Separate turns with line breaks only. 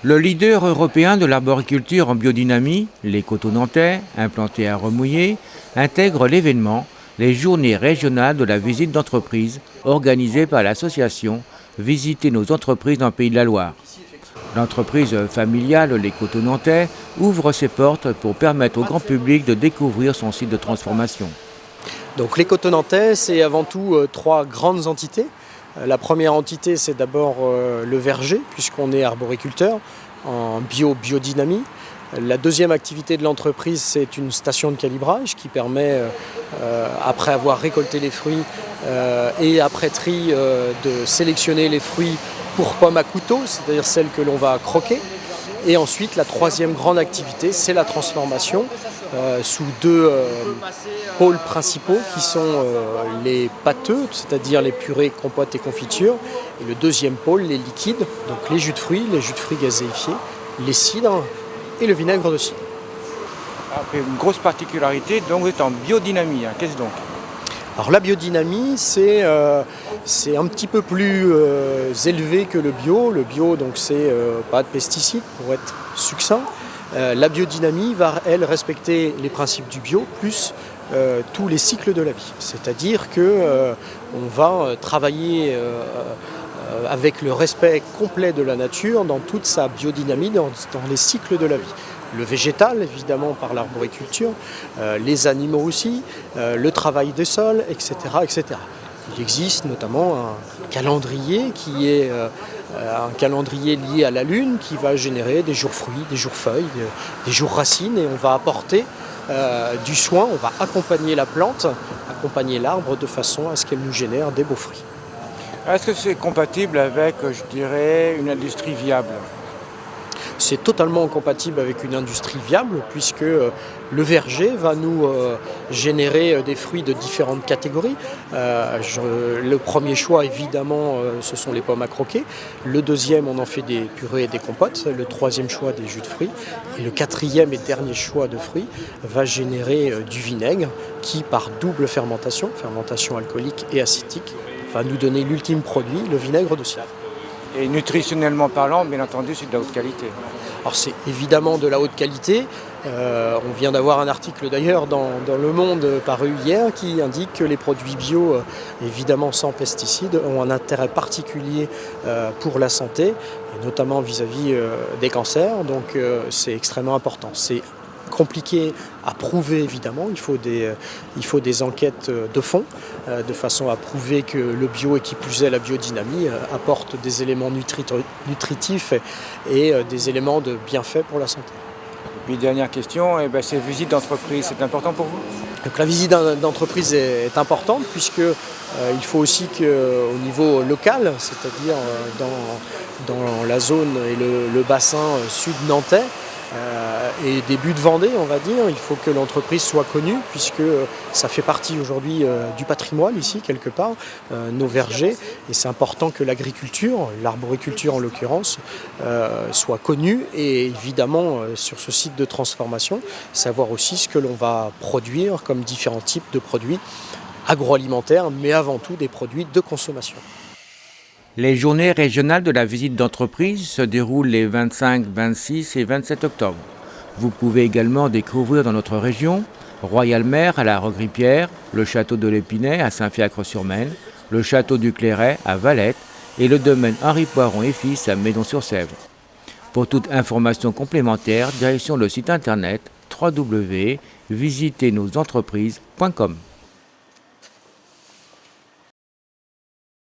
Le leader européen de l'arboriculture en biodynamie, les Coteaux Nantais, implantés à Remouillé, intègre l'événement les Journées régionales de la visite d'entreprise organisées par l'association Visiter nos entreprises dans le Pays de la Loire. L'entreprise familiale Les Coteaux Nantais ouvre ses portes pour permettre au grand public de découvrir son site de transformation.
Donc les Coteaux Nantais, c'est avant tout trois grandes entités. La première entité, c'est d'abord le verger, puisqu'on est arboriculteur en biodynamie. La deuxième activité de l'entreprise, c'est une station de calibrage qui permet, après avoir récolté les fruits et après tri, de sélectionner les fruits pour pommes à couteau, c'est-à-dire celles que l'on va croquer. Et ensuite, la troisième grande activité, c'est la transformation sous deux pôles principaux qui sont les pâteux, c'est-à-dire les purées, compotes et confitures. Et le deuxième pôle, les liquides, donc les jus de fruits gazéifiés, les cidres et le vinaigre de cidre.
Une grosse particularité, donc vous êtes en biodynamie. Qu'est-ce donc ?
Alors la biodynamie, c'est un petit peu plus élevé que le bio. Le bio, donc c'est pas de pesticides pour être succinct. La biodynamie va, elle, respecter les principes du bio plus tous les cycles de la vie. C'est-à-dire que on va travailler avec le respect complet de la nature dans toute sa biodynamie, dans les cycles de la vie. Le végétal, évidemment, par l'arboriculture, les animaux aussi, le travail des sols, etc., etc. Il existe notamment un calendrier qui est un calendrier lié à la lune qui va générer des jours fruits, des jours feuilles, des jours racines, et on va apporter du soin, on va accompagner la plante, accompagner l'arbre de façon à ce qu'elle nous génère des beaux fruits.
Est-ce que c'est compatible avec, je dirais, une industrie viable ?
C'est totalement compatible avec une industrie viable puisque le verger va nous générer des fruits de différentes catégories. Le premier choix, évidemment, ce sont les pommes à croquer. Le deuxième, on en fait des purées et des compotes. Le troisième choix, des jus de fruits. Et le quatrième et dernier choix de fruits va générer du vinaigre qui, par double fermentation alcoolique et acétique, va nous donner l'ultime produit, le vinaigre de cidre.
Et nutritionnellement parlant, bien entendu, c'est de la haute qualité.
Alors c'est évidemment de la haute qualité. On vient d'avoir un article d'ailleurs dans Le Monde paru hier qui indique que les produits bio, évidemment sans pesticides, ont un intérêt particulier pour la santé, et notamment vis-à-vis des cancers. Donc c'est extrêmement important. C'est compliqué à prouver évidemment, il faut des enquêtes de fond de façon à prouver que le bio et qui plus est la biodynamie apporte des éléments nutritifs et des éléments de bienfait pour la santé.
Et puis dernière question, ces visites d'entreprise, c'est important pour vous ?
Donc la visite d'entreprise est importante puisque il faut aussi qu'au niveau local, c'est-à-dire dans la zone et le bassin sud nantais, et début de Vendée, on va dire, il faut que l'entreprise soit connue puisque ça fait partie aujourd'hui du patrimoine ici, quelque part, nos vergers. Et c'est important que l'agriculture, l'arboriculture en l'occurrence, soit connue. Et évidemment, sur ce site de transformation, savoir aussi ce que l'on va produire comme différents types de produits agroalimentaires, mais avant tout des produits de consommation.
Les journées régionales de la visite d'entreprise se déroulent les 25, 26 et 27 octobre. Vous pouvez également découvrir dans notre région Royal-Mer à la Regripière, le château de l'Épinay à Saint-Fiacre-sur-Maine, le château du Clairet à Valette et le domaine Henri Poiron et Fils à Médon-sur-Sèvre. Pour toute information complémentaire, direction le site internet www.visiternosentreprises.com.